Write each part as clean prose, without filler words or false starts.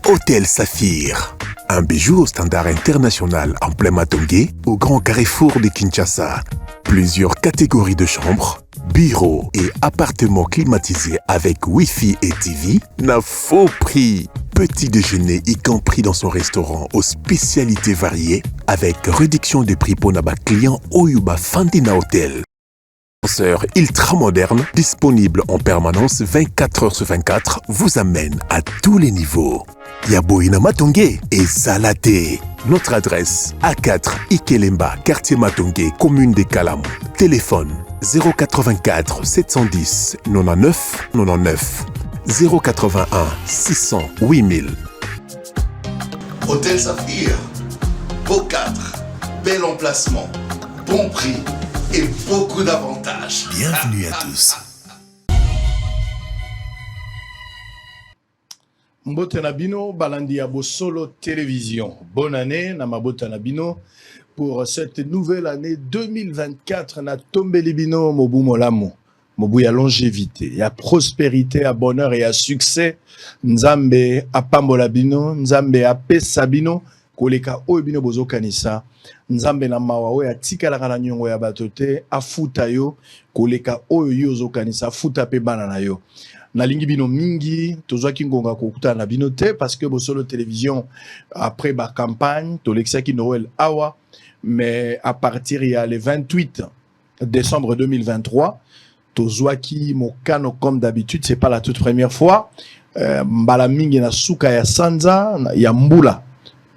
Hôtel Saphir. Un bijou au standard international en plein Matongé, au grand carrefour de Kinshasa. Plusieurs catégories de chambres, bureaux et appartements climatisés avec Wi-Fi et TV n'a faux prix. Petit déjeuner y compris dans son restaurant aux spécialités variées avec réduction des prix pour naba clients Oyuba Fandina Hotel. Ascenseur ultra moderne, disponible en permanence 24 h sur 24, vous amène à tous les niveaux. Yaboina Matongé et Salaté. Notre adresse A4 Ikelemba, quartier Matongé, commune des Kalamou. Téléphone 084 710 99 99 081 600 8000. Hôtel Saphir, beau cadre, bel emplacement, bon prix et beaucoup d'avantages. Bienvenue à tous. Mbote Nabino, Balandi Abo Solo Télévision. Bonne année, Namabota Nabino, pour cette nouvelle année 2024. Na tombe libino, Mobu Molamo. Mobu ya longévité, ya prospérité, ya bonheur et ya succès. Nzambe apambola bino, Nzambe apesa bino, koleka oyo bozo kanisa. Nzambe na mawa oyo atikala kana nyongo ya batote, afuta yo, koleka oyo yozo kanisa, afuta pe bana na yo. Nalingi bino mingi, tozwaki ngonga kokuta na bino te, parce que Bosolo Télévision, après ba campagne, tolexaki Noël awa, mais à partir il y a le 28 décembre 2023, tozwaki mokano comme d'habitude, c'est pas la toute première fois, mbala mingi na suka ya sanza, ya mbula,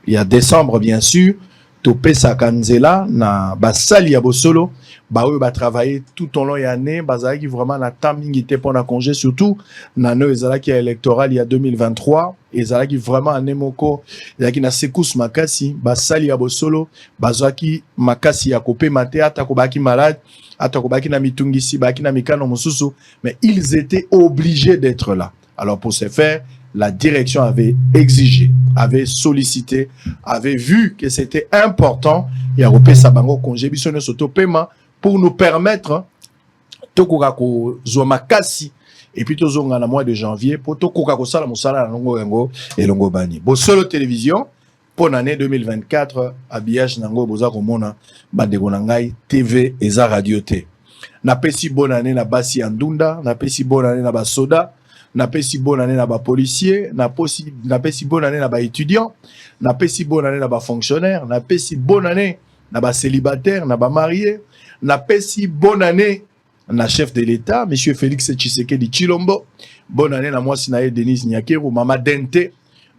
il y a décembre bien sûr, topesa kanzela na basali ya Bosolo, baoyo ba travailler tout au long de l'année, bazaki vraiment na timing était pour na congé surtout na no ezalaki électoral il y a 2023, ezalaki vraiment année moko, ezalaki na sekous makasi, basali ya Bosolo, bazaki makasi ya kopé maté ata ko baki malade, ata ko baki na mitungisi, baki na mikano mosusu, mais ils étaient obligés d'être là. Alors pour ce faire, la direction avait exigé, avait sollicité, avait vu que c'était important, il y a repé sabango congé bisono soto paiement pour nous permettre tokokako zomakasi et puis tozonga na mois de janvier pour tokokako sala musala na longo yango elongo bani. Bosolo Télévision pour l'année 2024 habillage nango boza komona bandeko na ngai TV eza radio te. Na pesi bonne année na basi andunda, na pesi bonne année na basoda, na pesi bonne année na ba policier, na pesi bonne année na ba étudiant, na pesi bonne année na ba fonctionnaire, na pesi bonne année na ba célibataire, na ba marié, na pesi bonne année na chef de l'État, monsieur Félix Tshisekedi Chilombo, bonne année na moi sinaye Denise Nyakero, Mama Dente,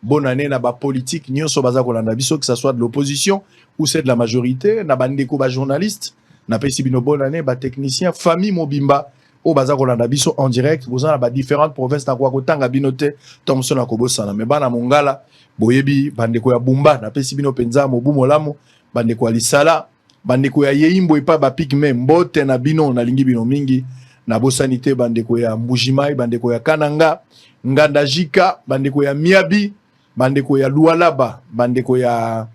bonne année na ba politique nyonso baza kolanda biso, que ça soit de l'opposition ou c'est de la majorité, na bandeko ba journaliste, na pesi bino bonne année ba technicien, famille Mobimba o baza kolanda biso en direct, vous en ba différentes provinces na kwa kotanga binote Thomson na kobosana, mais bana mongala boyebi bandeko ya Bumba na pesi bino penza Mobu Molamo, bandeko ya Lisala, bandeko ya Yeimbo epa ba pigme mbote na bino na lingi bino mingi na bosanité, bandeko ya Mbujimai, bandeko ya Kananga, Nganda Jika, bandeko ya Miabi, bandeko ya Lualaba, bandeko ya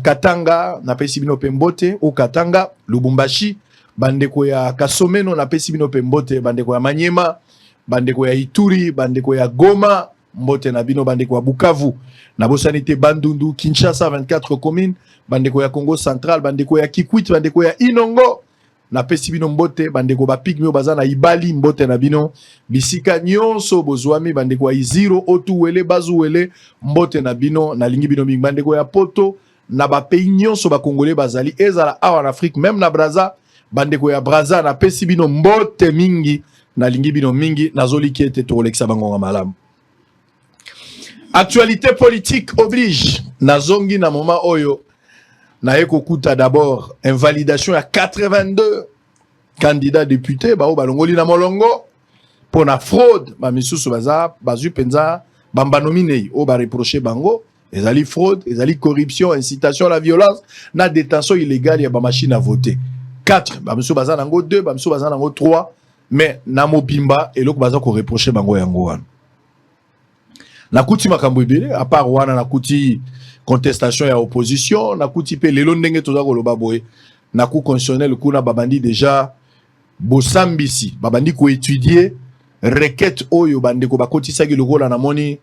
Katanga na pesi bino pembote o Katanga, Lubumbashi, bandeko ya Kasomeno na pesi bino pembote, bandeko ya Manyema, bandeko ya Ituri, bandeko ya Goma mbote na bino, bandeko ya Bukavu na bosanité, Bandundu, Kinshasa 24 communes, bandeko ya Congo Central, bandeko ya Kikwit, bandeko ya Inongo na pesi bino mbote, bandeko ba pigmeo baza na Ibali mbote na bino, bisika nyonso bozwami, bandeko ya Iziro, Otuwele, Bazuwele mbote na bino na lingi bino mingi, bandeko ya Poto na ba pays nyonso ba Congolais bazali ezala awa en Afrique, même na Braza, bandeko ya Braza na pesi bino mbote mingi na lingi bino mingi, nazoliki ete tolekisa bango malamu. Actualité politique oblige, nazongi na moment oyo na ekokuta d'abord invalidation à 82 candidats députés ba balongoli na molongo pour na fraude, ba misusu baza bazu penza bamba nominé o ba reprocher bango ezali fraude, ezali corruption, incitation à la violence, na détention illégale ya ba machine à voter. 4 ba misusu baza nango 2, ba misusu baza nango 3, mais na mobimba eloko baza ko reprocher bango yango wana. Na kuti makambo ebele à part wana na kuti contestation ya opposition, na kuti pe lelo ndenge toza koloba boye na coup constitutionnel kuna babandi déjà bosambisi babandi ko étudier requête oyo bandeko bakotisaki lokola na moni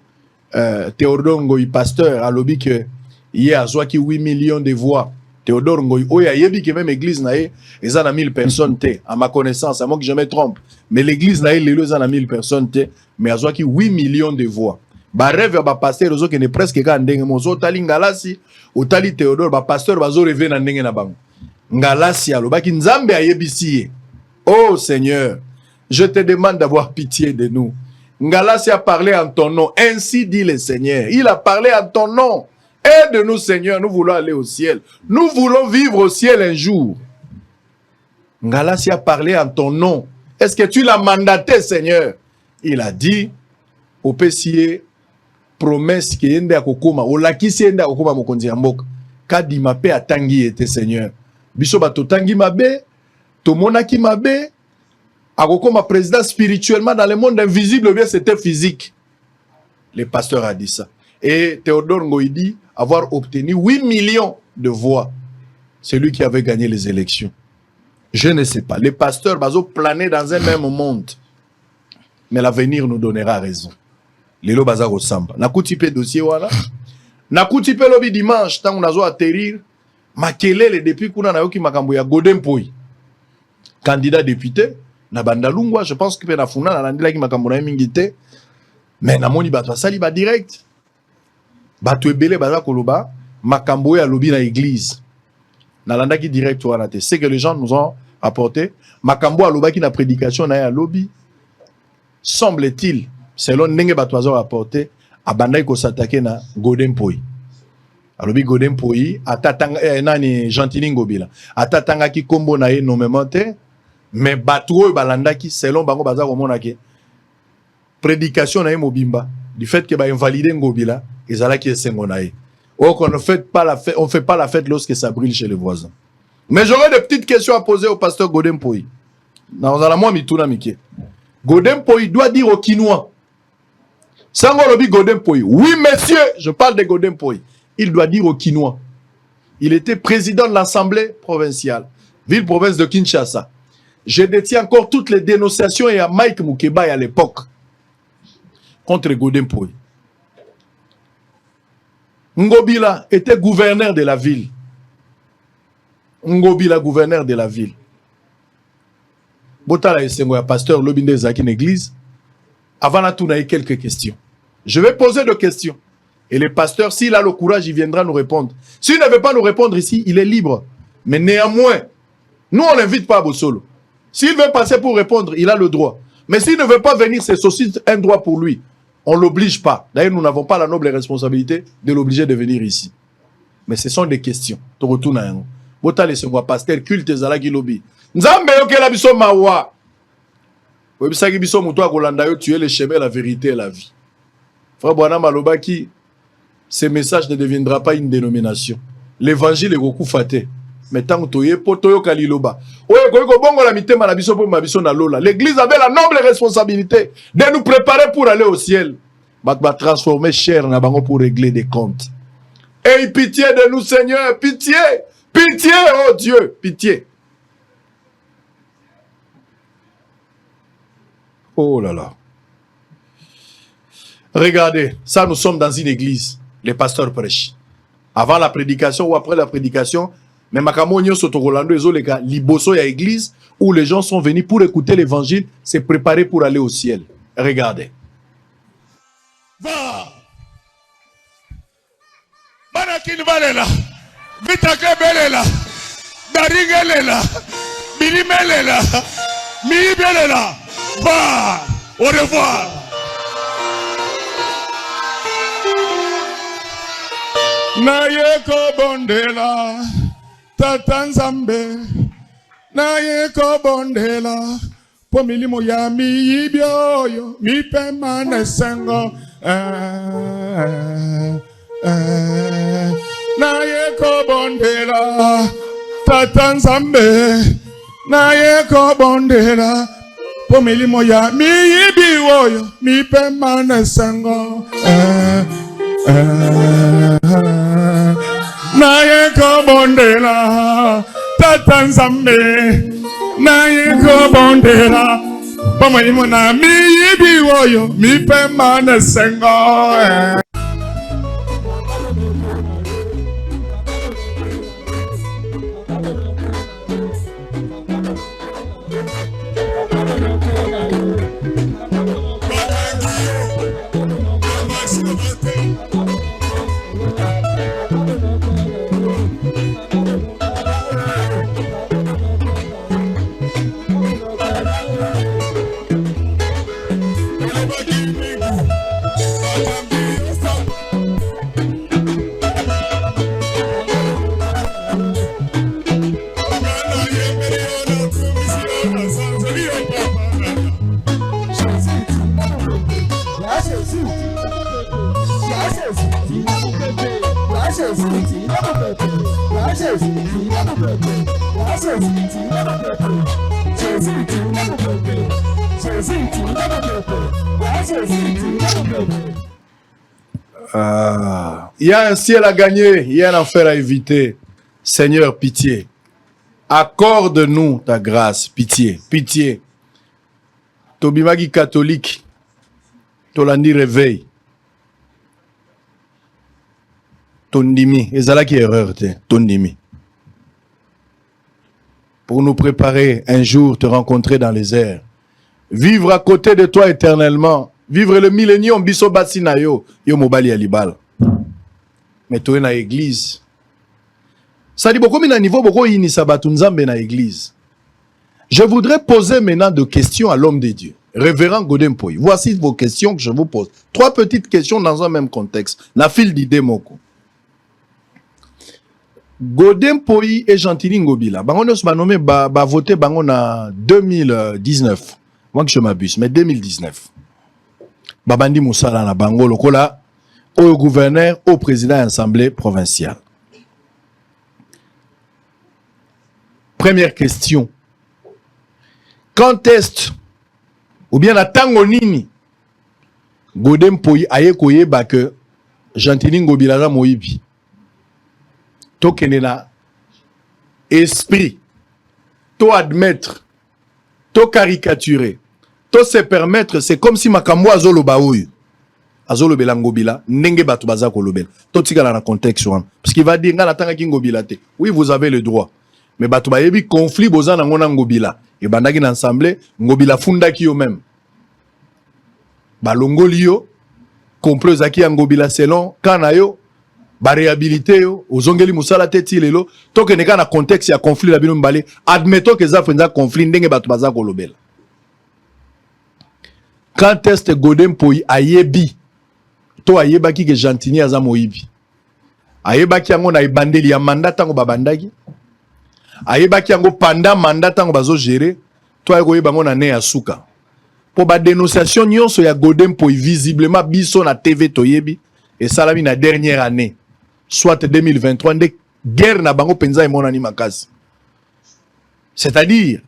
Théodore Ngoy pasteur a lobby que hier a qui 8 millions de voix. Théodore Ngoy oya yebi que même église nae ils en a 1000 personnes té à ma connaissance à moins que je me trompe mais l'église nae les en a 1000 personnes té mais a qui 8 millions de voix. Ba rêve ba pasteur ozo que ne presque ka ndenge mozo tali ngalasi otali Théodore ba pasteur bazo rêver na ndenge na bango. Ngalasi alobaki nzambe ayebisi. Oh Seigneur, je te demande d'avoir pitié de nous. Ngalasi a parlé en ton nom, ainsi dit le Seigneur. Il a parlé en ton nom. Aide-nous, Seigneur, nous voulons aller au ciel. Nous voulons vivre au ciel un jour. Ngalasi a parlé en ton nom. Est-ce que tu l'as mandaté, Seigneur? Il a dit au PCA, promesse qui est à Kokoma, au Lakisi est à Kokoma Mokonzi Ambok, Kadi Mape a Tangi était Seigneur. Bisoba to Tangi Mabe, to Monaki Mabe, à Kokoma président spirituellement dans le monde invisible, bien c'était physique. Le pasteur a dit ça. Et Théodore Ngoïdi avoir obtenu 8 millions de voix. C'est lui qui avait gagné les élections. Je ne sais pas. Les pasteurs bazo planer dans un même monde. Mais l'avenir nous donnera raison. Lelo bazaro samba. Nakutipe dossier wala. Nakutipe lobby dimanche tant on a zo atterrir. Makelele depuis kuna na yoki makambo ya Godem Poi. Candidat député na bandalungwa, je pense que na funa na landila ki makambo na mingite. Mais na moni bato sali ba direct. Bato ebele baza koloba makambo ya lobby na église. Na landa ki direct wana te. C'est que les gens nous ont apporté makambo ya loba ki na prédication na ya lobby. Semble-t-il, selon ndenge bato bazo apporté, abandai ko s'attaquer na Godem Poi. Alobi Godem Poi atatanga nani Gentili Ngobila. Atatanga ki kombo na ye nommément te, mais bato balanda ki selon bango baza komona ke prédication na ye mobimba du fait que ba invalider Ngobila ezala ki esengo na ye. Or qu'on ne fait pas la fête, on fait pas la fête lorsque ça brûle chez les voisins. Mais j'aurais des petites questions à poser au pasteur Godem Poi. Dans la moi mituna mike. Godem Poi doit dire au Kinois. Sango lobi Godem Poi. Oui, monsieur, je parle de Godem Poi. Il doit dire au Kinois. Il était président de l'Assemblée provinciale, ville-province de Kinshasa. Je détiens encore toutes les dénonciations et à Mike Moukebaye à l'époque contre Godem Poi. Ngobila était gouverneur de la ville. Ngobila, gouverneur de la ville. Botala Esengo, pasteur Lobinde Zaki église. Avant la tourner, quelques questions. Je vais poser des questions. Et le pasteur, s'il a le courage, il viendra nous répondre. S'il ne veut pas nous répondre ici, il est libre. Mais néanmoins, nous, on l'invite pas à Bossolo. S'il veut passer pour répondre, il a le droit. Mais s'il ne veut pas venir, c'est aussi un droit pour lui. On ne l'oblige pas. D'ailleurs, nous n'avons pas la noble responsabilité de l'obliger de venir ici. Mais ce sont des questions. Tu retournes à un. Botale Sengo, pasteur culte Zalagi Lobi. Nzambe yokela biso mawa. Webisaki biso muto akolanda yo, tu es le chemin, la vérité et la vie. Frère Bwana Malobaki, ce message ne deviendra pas une dénomination. L'évangile est beaucoup faté. Mais tant que tu es potoyo kaliloba. L'église avait la noble responsabilité de nous préparer pour aller au ciel. Mais transformer cher pour régler des comptes. Aie pitié de nous, Seigneur. Pitié. Pitié, oh Dieu. Pitié. Oh là là. Regardez, ça nous sommes dans une église. Les pasteurs prêchent. Avant la prédication ou après la prédication, mais Makamonio Sotorolando et Liboso y a église où les gens sont venus pour écouter l'évangile, se préparer pour aller au ciel. Regardez. Va. Manakin valela. Vitake belela. Daringelela. Minimelela. Mibelela. Va. Au revoir. Naye ko bondela tata nzambe naye ko bondela po milimo ya miyibyoyo mipema nesengo naye ko bondela tata nzambe naye ko bondela po milimo ya miyibyoyo mipema nesengo naye ko bondela tata nzambe naye ko bondela Pomolimo na mi yibi woyo mi pe mana sengo. Il y a un ciel à gagner, il y a un enfer à éviter. Seigneur, pitié. Accorde-nous ta grâce, pitié, pitié. Tobimagi catholique, Tolandi réveil. Tondimi, ezala qui erreur, Tondimi. Pour nous préparer un jour te rencontrer dans les airs. Vivre à côté de toi éternellement. Vivre le millénium, biso batsina yo mobali alibal. Mais toi na église. Ça dit beaucoup na niveau beaucoup ini sabatu nzambe na église. Je voudrais poser maintenant deux questions à l'homme de Dieu. Révérend Godin Poyi. Voici vos questions que je vous pose. 3 petites questions dans un même contexte. Na fil d'idée moko. Godin Poyi et Gentili Ngobila. Bango nos ba nommé ba voté bango na 2019. Moi que je m'abuse, mais 2019. Babandi Moussala na bango lokola au gouverneur, au président de l'Assemblée provinciale. Première question. Quand est-ce, ou bien à tango nini, Godin Poyi aye koye ba que Gentili Ngobila moyibi. To kenena esprit, to admettre, to caricaturer, to se permettre, c'est comme si makambo azolo baoyu. Azolo belangobila, nenge batu baza kolobel. To tika na contexte parce qu'il va dire ngala tanga ki ngobila te. Oui, vous avez le droit. Mais batu ba yebi conflit boza na ngona ngobila. Et bandaki na assemblée, ngobila fundaki yo même. Ba longoli yo, complot zaki ngobila selon kana yo, ba réhabilité yo, ozongeli musala teti lelo, to ke neka na contexte ya conflit la bino mbale, admettons que za fenza conflit ndenge batu baza kolobela. Quand est-ce Godin Poyi ayebi to ayebaki ke Gentili aza moyibi. Ayebaki yango na ibandeli ya mandat tango babandaki. Ayebaki yango pendant mandat tango bazo gérer, to ayekoye bango na ne ya suka. Po ba dénonciation nyonso ya Godin Poyi visiblement biso na TV toyebi et salami na dernière année, soit 2023 de guerre na bango penza e monani makasi. C'est-à-dire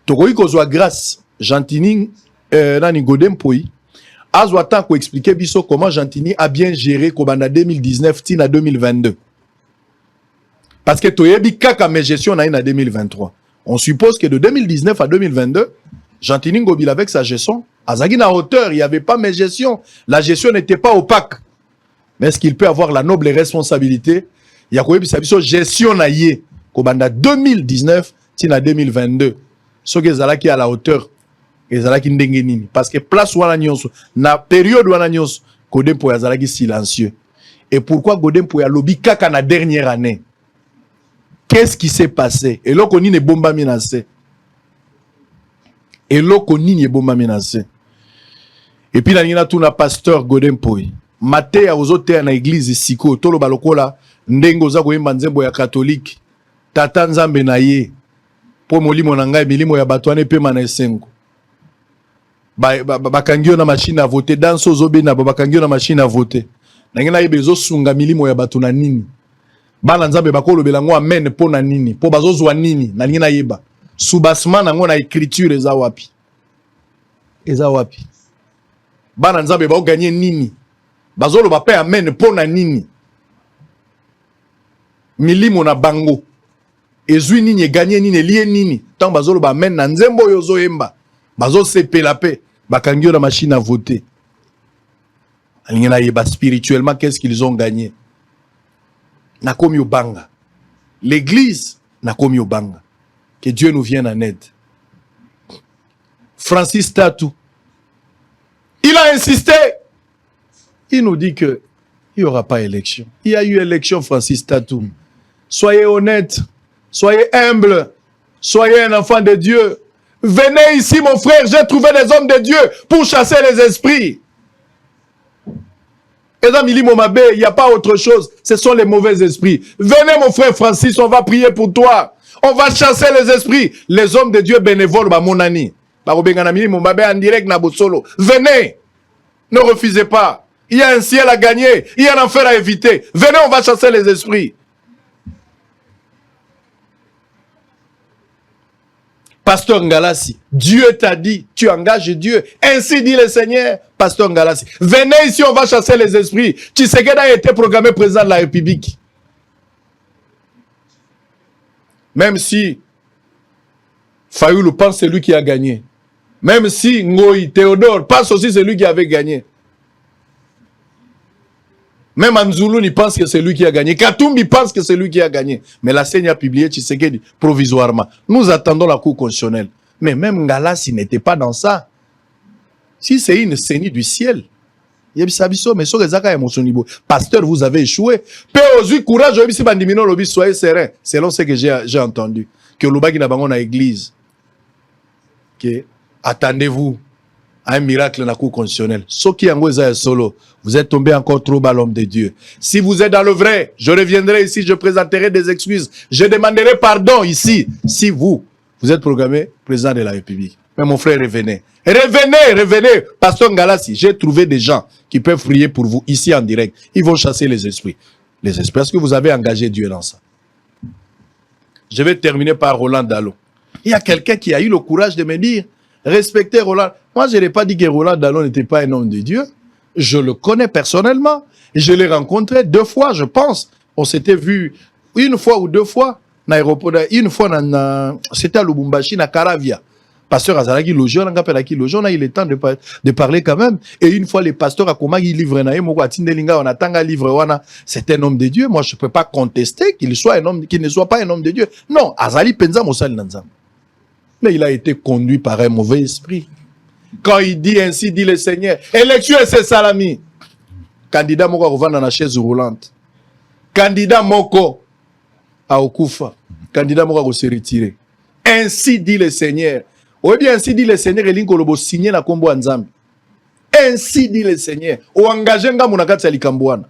tokoyi kozwa grâce Gentili nani Godin Poyi azwa tant ko expliquer biso comment Gentili a bien géré kobanda 2019 tina 2022. Parce que toyebi kaka me gestion na 2023. On suppose que de 2019 à 2022, Gentili Ngobila avec sa gestion, azagi na hauteur, il n'y avait pas mes gestion. La gestion n'était pas opaque. Mais est-ce qu'il peut avoir la noble responsabilité? Il y a quoi biso gestion na yé kobanda 2019 tina 2022. Ce que zalaki à la hauteur ezalaki ndenge nini parce que place wana nyonso na période wana nyonso Godin Poyi azalaki silencieux. Et pourquoi Godin Poyi alobi kaka na dernière année? Qu'est-ce qui s'est passé? Et là koni ne bomba menacé. Et là koni ne bomba menacé. Et puis na nina tout na pasteur Godin Poyi. Maté ya ozote na église siko tolo balokola ndengo za koyemba nzembo ya catholique. Tata nzambe na ye. Po molimo na ngai milimo ya batwane pe mana esengo. Bakangio na machine à voter dans sozobe na bakangio na machine à voter. Na ngena yebezo sunga milimo ya batuna nini. Bana nzambe bakolo belango amen po na nini. Po bazozwa nini na ngena yeba. Subasman nango na écriture eza wapi. Eza wapi. Bana nzambe ba gagner nini. Bazolo ba pe amen po na nini. Milimo na bango. Ezui nini gagner nini lié nini. Tant bazolo ba amen na nzembo yozo yemba. Bazo sepela pe. Bakangi la machine à voter. Spirituellement, qu'est-ce qu'ils ont gagné? Nakomi Obanga. L'église, Nakomi Obanga. Que Dieu nous vienne en aide. Francis Tatou. Il a insisté. Il nous dit que il n'y aura pas élection. Il y a eu élection, Francis Tatou. Soyez honnête. Soyez humble. Soyez un enfant de Dieu. Venez ici, mon frère. J'ai trouvé des hommes de Dieu pour chasser les esprits. Et dans Mili Momabé, il n'y a pas autre chose. Ce sont les mauvais esprits. Venez, mon frère Francis, on va prier pour toi. On va chasser les esprits. Les hommes de Dieu bénévoles, mon ami. En direct, Nabosolo. Venez. Ne refusez pas. Il y a un ciel à gagner. Il y a un enfer à éviter. Venez, on va chasser les esprits. Pasteur Ngalassi, Dieu t'a dit, tu engages Dieu. Ainsi dit le Seigneur, Pasteur Ngalassi. Venez ici, on va chasser les esprits. Tshisekedi a été programmé président de la République. Même si Fayoulou pense c'est lui qui a gagné. Même si Ngoï Théodore pense aussi c'est lui qui avait gagné. Même Anzoulouni pense que c'est lui qui a gagné. Katumbi pense que c'est lui qui a gagné. Mais la CENI a publié Tshisekedi provisoirement. Nous attendons la Cour constitutionnelle. Mais même Ngalassi n'était pas dans ça. Si c'est une CENI du ciel, pasteur, vous avez échoué. Courage, soyez serein. Selon ce que j'ai entendu. Que l'Obaki n'a pas dans l'église. Attendez-vous à un miracle dans la Cour constitutionnelle. Solo, vous êtes tombé encore trop bas, l'homme de Dieu. Si vous êtes dans le vrai, je reviendrai ici, je présenterai des excuses. Je demanderai pardon ici. Si vous êtes programmé président de la République. Mais mon frère, revenez. Revenez. Pasteur Ngalassi, j'ai trouvé des gens qui peuvent prier pour vous ici en direct. Ils vont chasser les esprits. Les esprits, est-ce que vous avez engagé Dieu dans ça? Je vais terminer par Roland Dallon. Il y a quelqu'un qui a eu le courage de me dire, respectez Roland. Moi, je n'ai pas dit que Roland Dallon n'était pas un homme de Dieu. Je le connais personnellement. Je l'ai rencontré 2 fois, je pense. On s'était vu 1 fois ou 2 fois. Une fois, c'était à Lubumbashi, à Caravia. Pasteur Azalaki logé, on a eu le temps de parler quand même. Et une fois, le pasteur a commencé à livrer, on attend un livre, c'est un homme de Dieu. Moi, je ne peux pas contester qu'il soit un homme, qu'il ne soit pas un homme de Dieu. Non, Azali Penza Moussal Nanzam. Mais il a été conduit par un mauvais esprit. Quand il dit ainsi, dit le Seigneur, élection et c'est salami. Candidat Moko revend dans la chaise roulante. Candidat Moko a Okufa. Candidat Moko se retirer. Ainsi dit le Seigneur. Ou bien ainsi dit le Seigneur, et l'inkolobo signé na kombo anzambi. Ainsi dit le Seigneur. Ou engagé nga munakati ya likambouana.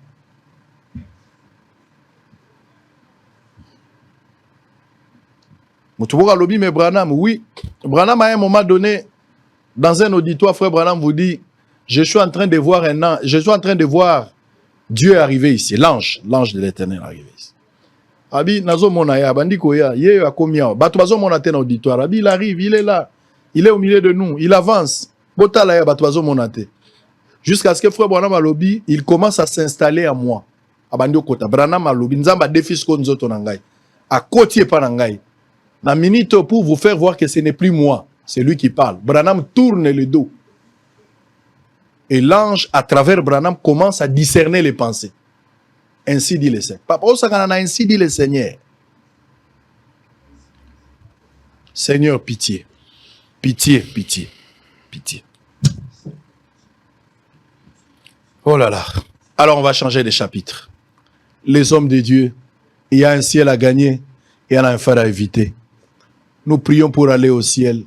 Moutouboura lobby mais Branham, oui. Branham à un moment donné, dans un auditoire, frère Branham vous dit, je suis en train de voir je suis en train de voir Dieu arriver ici, l'ange de l'Éternel arriver ici. Abi nazo mona ya bandiko ya ye akomia bato bazo mona te na auditoire. Abi il arrive, il est là. Il est au milieu de nous, il avance. Botala ya bato bazo mona te. Jusqu'à ce que frère Branham alobi, il commence à s'installer à moi. Abandi okota Branham alobi nzamba défis ko nzoto na ngai. A kotie pa na ngai. Na minute pour vous faire voir que ce n'est plus moi, c'est lui qui parle. Branham tourne le dos. Et l'ange, à travers Branham, commence à discerner les pensées. Ainsi dit le Seigneur. Papa, ainsi dit le Seigneur. Seigneur, pitié. Pitié, pitié, pitié. Oh là là. Alors on va changer de chapitre. Les hommes de Dieu, il y a un ciel à gagner et il y en a un fer à éviter. Nous prions pour aller au ciel.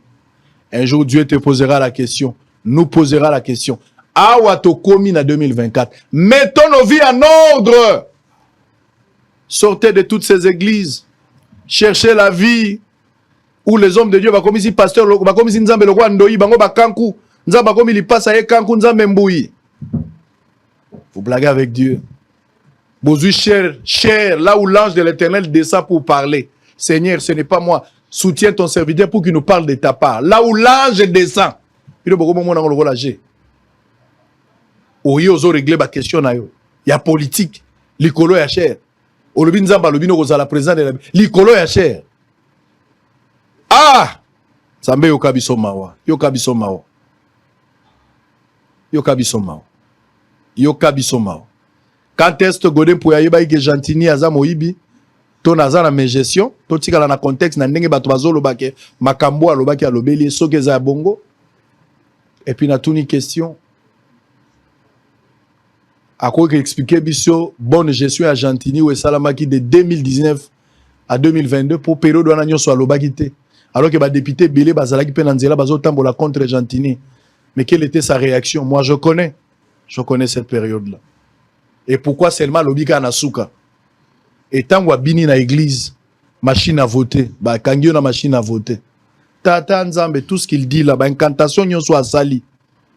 Un jour, Dieu te posera la question. Nous posera la question. Awatokomi en 2024. Mettons nos vies en ordre. Sortez de toutes ces églises. Cherchez la vie où les hommes de Dieu, comme ici, pasteur, comme ici, Nzambe, le roi Ndoyi, Bango Bakanku, Nzamba, comme il passe à Kanku, Nzambe Mbouyi. Vous blaguez avec Dieu. Bozu cher, là où l'ange de l'Éternel descend pour parler. Seigneur, ce n'est pas moi. Soutiens ton serviteur pour qu'il nous parle de ta part. Là où l'ange descend. Il y a régler ma question. Il y a politique. L'icolo est cher. Olobi Nzamba, Lobino Rosala, président de la l'icolo est cher. Ah! Sambe yokabiso mawa. Yokabiso mawa. Yokabiso mawa. Yokabiso mawa. Quand est-ce que Godin pour yeba ike Gentini aza moibi, to naza na gestion, to tikala na contexte na ndenge bato bazo lobake, makambo alobaki alobeli, soke za bongo. Et puis na tuni question. À quoi expliquer biso bonne gestion à Gentini ou Salamaki de 2019 à 2022 pour période où on a soit l'obagité. Alors que les députés Bélé Bazalaki Penanzela Bazotambola contre Gentini. Mais quelle était sa réaction? Moi je connais cette période-là. Et pourquoi seulement l'obika Nasuka? Et tant que bini na église, machine à voter, bah kangyo na machine à voter. Tata Nzambe, tout ce qu'il dit là, bah incantation nyon soit sali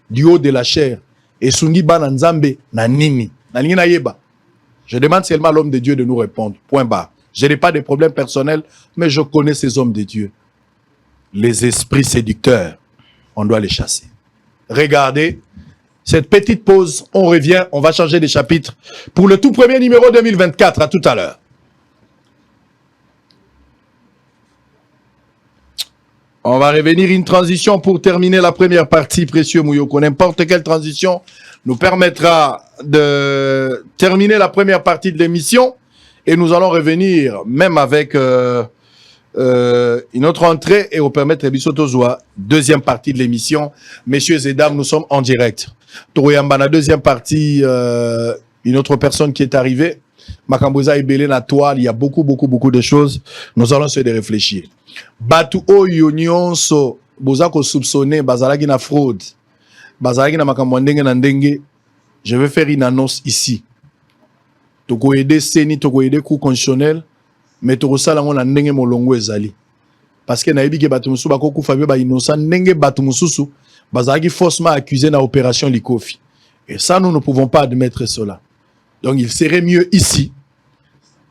du haut de la chair. Et Sungi Ban Nzambe na nini. Na nini na yeba. Je demande seulement à l'homme de Dieu de nous répondre. Point barre. Je n'ai pas de problème personnel, mais je connais ces hommes de Dieu. Les esprits séducteurs, on doit les chasser. Regardez, cette petite pause, on revient, on va changer de chapitre pour le tout premier numéro 2024. À tout à l'heure. On va revenir une transition pour terminer la première partie, précieux Mouyoko. N'importe quelle transition nous permettra de terminer la première partie de l'émission et nous allons revenir même avec une autre entrée et au permettre Bissotozoa, deuxième partie de l'émission. Messieurs et dames, nous sommes en direct. Toroyambana, deuxième partie, une autre personne qui est arrivée. Makamboza et Belé na toile, il y a beaucoup de choses. Nous allons essayer de réfléchir. Batu oyo nyonso bozako soupçonner bazalaki na fraude. Bazalaki na makambo ndenge na ndenge. Je vais faire une annonce ici. Toko aider Seni, toko aider cour constitutionnel, mais toko sala ngo na ndenge molongo ezali. Parce que na yebi ke batu musu bako kufa be ba innocent ndenge batu mususu bazalaki faussement accusé na opération Likofi. Et ça nous ne pouvons pas admettre cela. Donc il serait mieux ici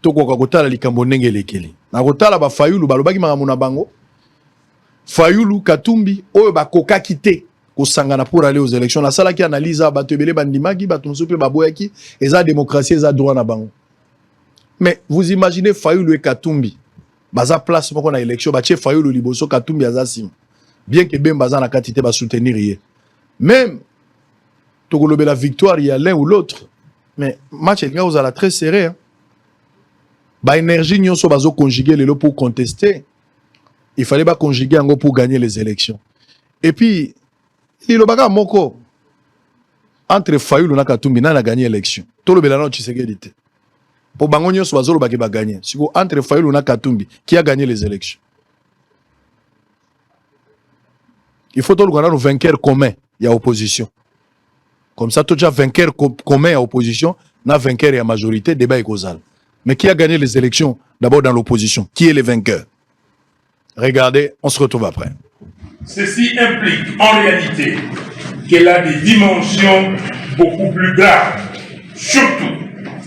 toko kakotala likambo ndenge lekeli. Na kotala ba Fayulu balobaki makamuna bango. Fayulu Katumbi oyo bakoka kite kosangana pour aller aux élections. La sala qui analyse bato ebele bandimaki bato musupe baboyaki eza démocratie eza droit na bango. Mais vous imaginez Fayulu et Katumbi baza place pour na élection ba tie Fayulu liboso Katumbi azasim. Bien que ben baza na katité ba soutenir yé. Même toko lobe la victoire il y a l'un ou l'autre. Mais match est vous la très serré hein. Ba énergie nyonso bazo conjuguer lelo pour contester. Il fallait pas conjuguer ngo pour gagner les élections. Et puis il lobaka moko entre Fayulu na Katumbi na gagné l'élection. Tout le belano Tshisekedi. Pour bango nyonso bazo lobaki ba gagner. Siko entre Fayulu na Katumbi qui a gagné les élections. Il faut tout le vainqueur commun, il y a opposition. Comme ça tout déjà vainqueur commun à opposition, na vainqueur et à majorité débat écosal. Mais qui a gagné les élections d'abord dans l'opposition? Qui est le vainqueur? Regardez, on se retrouve après. Ceci implique en réalité qu'elle a des dimensions beaucoup plus graves, surtout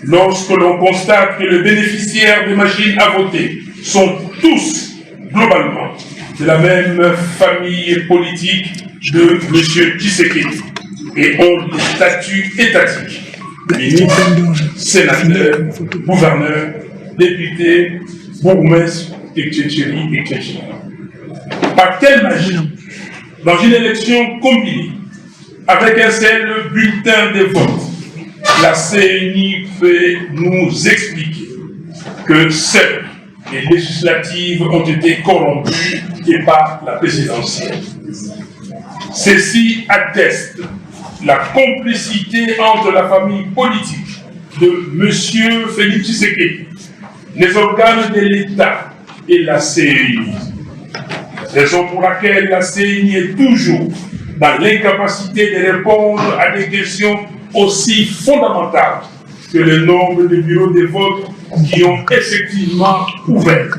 lorsque l'on constate que les bénéficiaires des machines à voter sont tous, globalement, de la même famille politique de M. Tshisekedi et ont des statuts étatiques. Ministre, sénateur, gouverneur, député, bourgmestre, etc. Par quelle magie, dans une élection combinée, avec un seul bulletin de vote, la CENI fait nous expliquer que seules les législatives ont été corrompues et pas la présidentielle. Ceci atteste la complicité entre la famille politique de M. Félix Tshisekedi, les organes de l'État et la CENI. Raison pour laquelle la CENI est toujours dans l'incapacité de répondre à des questions aussi fondamentales que le nombre de bureaux de vote qui ont effectivement ouvert,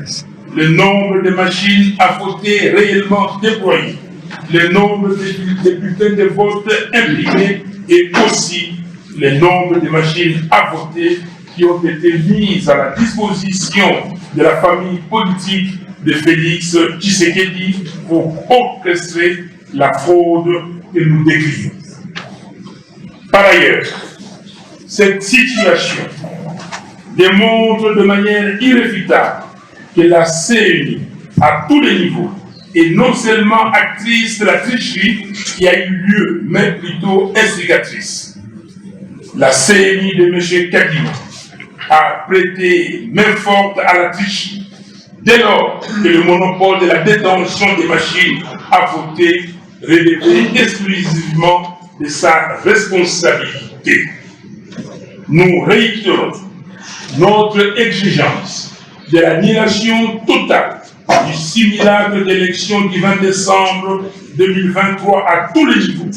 le nombre de machines à voter réellement déployées, le nombre de bulletins de vote imprimés et aussi le nombre de machines à voter qui ont été mises à la disposition de la famille politique de Félix Tshisekedi pour orchestrer la fraude que nous décrivons. Par ailleurs, cette situation démontre de manière irréfutable que la CENI, à tous les niveaux, et non seulement actrice de la tricherie qui a eu lieu, mais plutôt instigatrice. La CNI de M. Kadima a prêté main forte à la tricherie dès lors que le monopole de la détention des machines à voter relevait exclusivement de sa responsabilité. Nous réitérons notre exigence de l'annulation totale du simulacre d'élection du 20 décembre 2023 à tous les niveaux.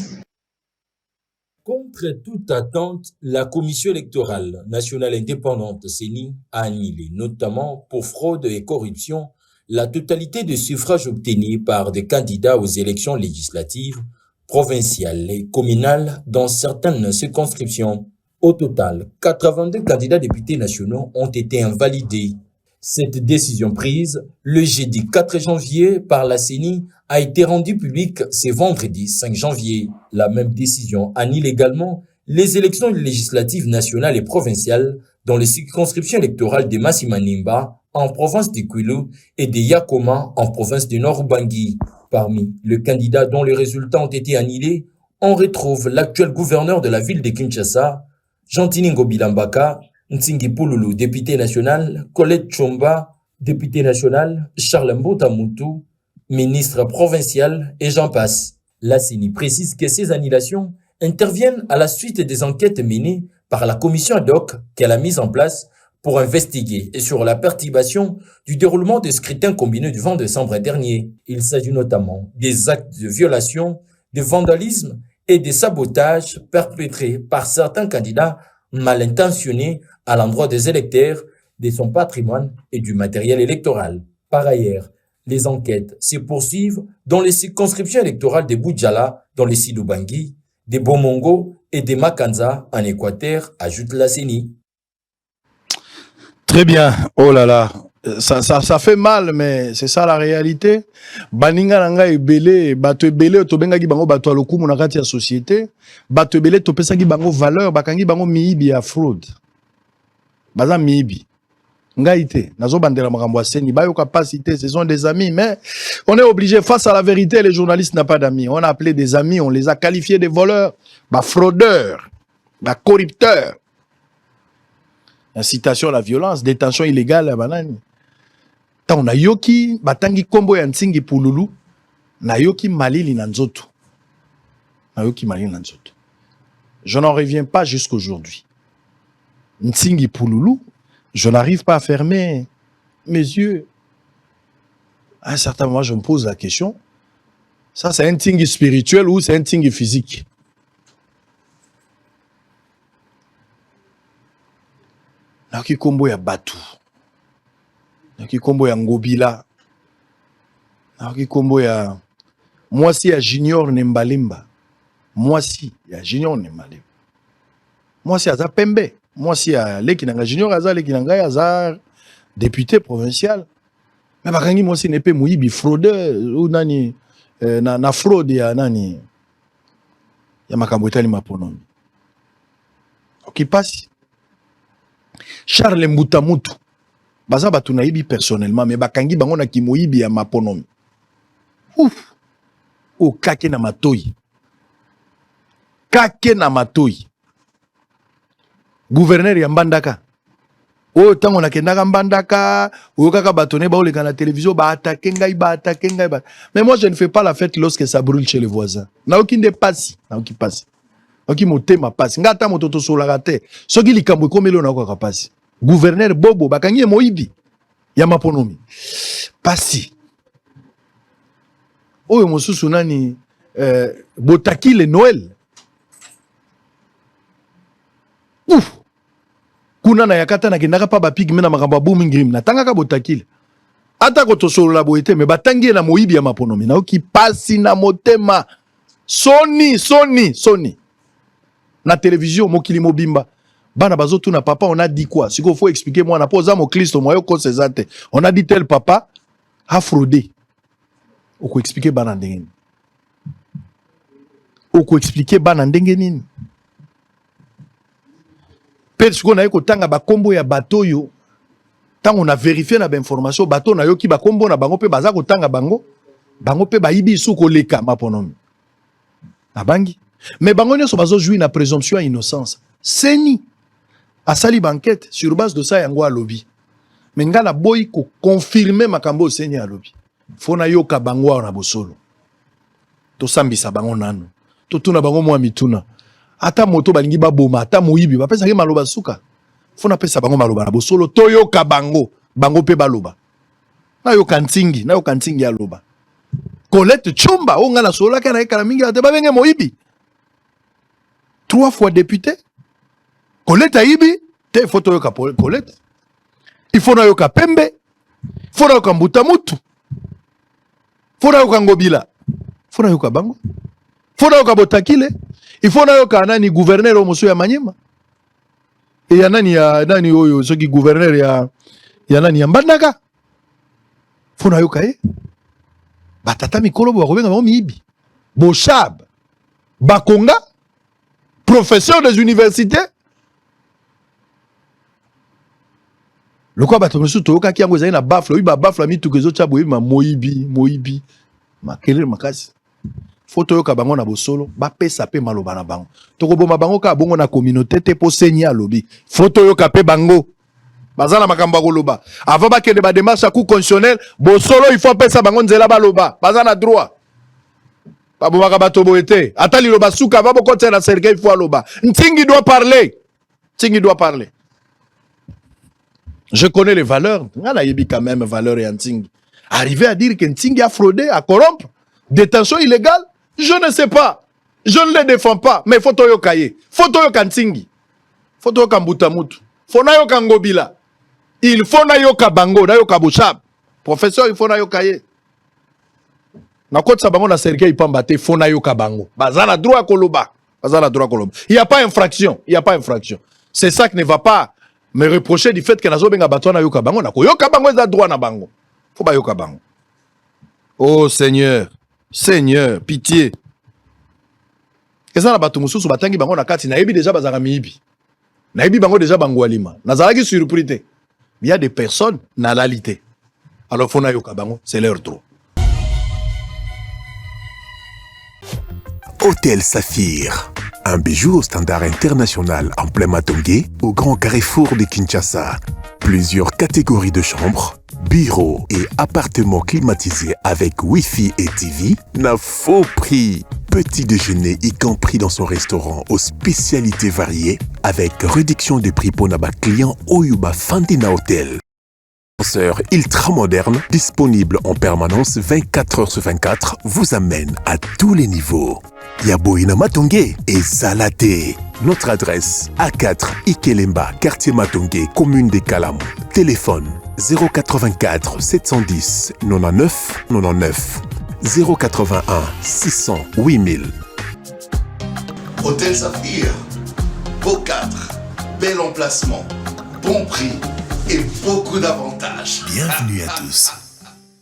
Contre toute attente, la Commission électorale nationale indépendante CENI a annulé, notamment pour fraude et corruption, la totalité des suffrages obtenus par des candidats aux élections législatives, provinciales et communales dans certaines circonscriptions. Au total, 82 candidats députés nationaux ont été invalidés. Cette décision prise le jeudi 4 janvier par la CENI a été rendue publique ce vendredi 5 janvier. La même décision annule également les élections législatives nationales et provinciales dans les circonscriptions électorales de Massimanimba en province de Kwilu et de Yakoma en province du Nord-Ubangi. Parmi les candidats dont les résultats ont été annulés, on retrouve l'actuel gouverneur de la ville de Kinshasa, Jean-Tiningo Bilambaka, Ntsingi Pululu, député national, Colette Chomba, député national, Charles Mbota Moutou, ministre provincial, et j'en passe. La CENI précise que ces annulations interviennent à la suite des enquêtes menées par la commission ad hoc qu'elle a mise en place pour investiguer sur la perturbation du déroulement des scrutins combinés du 20 décembre dernier. Il s'agit notamment des actes de violation, de vandalisme et de sabotage perpétrés par certains candidats mal intentionnés à l'endroit des électeurs, de son patrimoine et du matériel électoral. Par ailleurs, les enquêtes se poursuivent dans les circonscriptions électorales de Boudjala, dans les Sidoubangi, de Bomongo et de Makanza en Équateur, ajoute la CENI. Très bien. Oh là là. Ça fait mal, mais c'est ça la réalité. Baninga nanga ebele, bato ebele tobenga ki bango bato alokumu na kati ya société, bato ebele topesa ki bango valeur, bakangi bango miibi ya fraude. Baza miibi. Ngaïté, nazo bandela makambo aseni, bayo capacité, ce sont des amis, mais on est obligé, face à la vérité, les journalistes n'ont pas d'amis. On a appelé des amis, on les a qualifiés de voleurs, fraudeurs, corrupteurs. Incitation à la violence, détention illégale à banane. Tant on a yoki, batangi kombo ya Ntsingi Pululu, na yoki malili na nzoto. Na yoki malili na nzoto. Je n'en reviens pas jusqu'aujourd'hui. Ntsingi Pululu, je n'arrive pas à fermer mes yeux. À un certain moment, je me pose la question, ça c'est un Ntsingi spirituel ou c'est un Ntsingi physique? Na yoki kombo ya Batu. Naki kombo ya Ngobila. Naki kombo ya Mwasi ya Junior Nembalimba. Mwasi ya Junior Nembalimba. Mwasi aza pembe. Mwasi ya Leki Nanga Junior aza Leki Nanga aza député provincial. Mais bakangi mwasi nepe muibi fraudeur ou nani na fraude ya nani ya makambo etali maponomi. Okipasi. Charles Mbutamutu. Baza batu naibi personnellement, mais bakangi bango na kimoyibi ya maponomi. Ouf! O kake na matoi. Kake na matoi. Gouverneur ya Mbandaka. O tango na kendaka Mbandaka, o kaka batone ba oleka na télévision, ba attaquer ngai. Mais moi je ne fais pas la fête lorsque ça brûle chez les voisins. Na okinde pasi, na oki pasi. Oki motema pasi. Ngata mototo solaka te. Soki likambo komelo na kwa pasi. Gouverneur Bobo, bakangi moibi ya maponomi. Pasi. Oyo mosusu nani botaki le Noël. Ouf. Kuna na yakata na kinaka pa bapigi mena makambo boomingrim na tangaka botaki. Ata ko tosolola boete me batangi na moibi ya maponomi. Na oki pasi na motema. Soni. Na télévision mokili mobimba. Bana bazotu na papa, on a dit quoi? Si il faut expliquer moi, on a posé mon Christ, moi, on a dit tel papa a fraudé. On peut expliquer bana ndengeni. On peut expliquer bana ndengeni. Parce qu'on a eu tanga ba kombo ya bateau yo. Tant on a vérifié na ba information bateau na yo ki ba kombo na bango pe baza ko tanga bango. bango pe bayibi suko leka maponomi abangi mais bango nyonso bazo jouir na présomption ya innocence seni asali banquette sur base de ça yango alobi mais ngala boy ko confirmer makambo seni alobi fona yoka bango na bosolo to sambisa bango nano to tuna bango mwa mituna ata moto balingi baboma ata moyibi bapesa ke maloba suka fona pesa bango maloba na bosolo to yoka bango pe baloba na yoka ntingi aloba Colette Chumba onga na sola kana ekala mingi ate babenge moyibi 3 fois député Colette ayibi te photo yoka Colette il faut na yoka Pembe faut na yoka Mbuta Mutu faut na yoka Ngobila faut na yoka bango faut na yoka Botakile il faut na yoka nani gouverneur omoso ya Manyema et ya nani oyo soki gouverneur ya nani ya Mbandaka faut na yoka batata mikolo bo bakobenga bango miyibi boshab bakonga professeur des universités lokwa bato mosusu toyokaki yango ezali na bafle oyi babafle mituka ezotya boyebi moyibi makelele makasi fo toyoka bango na bosolo bapesa pe maloba na bango tokoboma bango kaka bongo na communauté te mpo seni alobi fo toyoka pe bango baza na makambo ya koloba avant bakende badémarche ya cour constitutionnel bosolo il faut apesa bango nzela baloba baza na droit babomaka bato boye te ata liloba suka ava bokotia na cercueil il faut aloba ntingi doit parler je connais les valeurs nga nayebi quand même valeur ya ntingi arriver à dire que ntingi a fraudé à corrompre détention illégale je ne sais pas je ne le défends pas mais faut toyoka ye faut toyoka ntingi faut toyoka Mbuta Mutu faut nayoka Ngobila il faut nayoka bango nayoka Boshab professeur il faut nayoka ye na kotsa bango na cercueil pamba te faut nayoka bango bazana droit koloba il y a pas infraction c'est ça qui ne va pas me reprocher du fait que nazo benga bato na yoka bango na koyoka bango za droit na bango faut ba yoka bango oh Seigneur pitié eza na bato mususu batangi bango na kati na yebi déjà bazaka miyibi na yebi bango déjà bango alima nazalaki surpris te il y a des personnes na lalité alors faut na yoka bango c'est leur droit. Hôtel Saphir, un bijou au standard international en plein Matongé, au grand carrefour de Kinshasa. Plusieurs catégories de chambres, bureaux et appartements climatisés avec Wi-Fi et TV n'a faux prix. Petit déjeuner y compris dans son restaurant aux spécialités variées avec réduction des prix pour naba clients Oyuba Fandina Hotel. Ascenseur ultra moderne, disponible en permanence 24 heures sur 24, vous amène à tous les niveaux. Yaboina Matongé et Zalaté. Notre adresse A4 Ikelemba, quartier Matongé, commune des Kalam. Téléphone 084 710 99 99 081 600 8000. Hôtel Saphir, beau cadre, bel emplacement, bon prix et beaucoup d'avantages. Bienvenue à tous.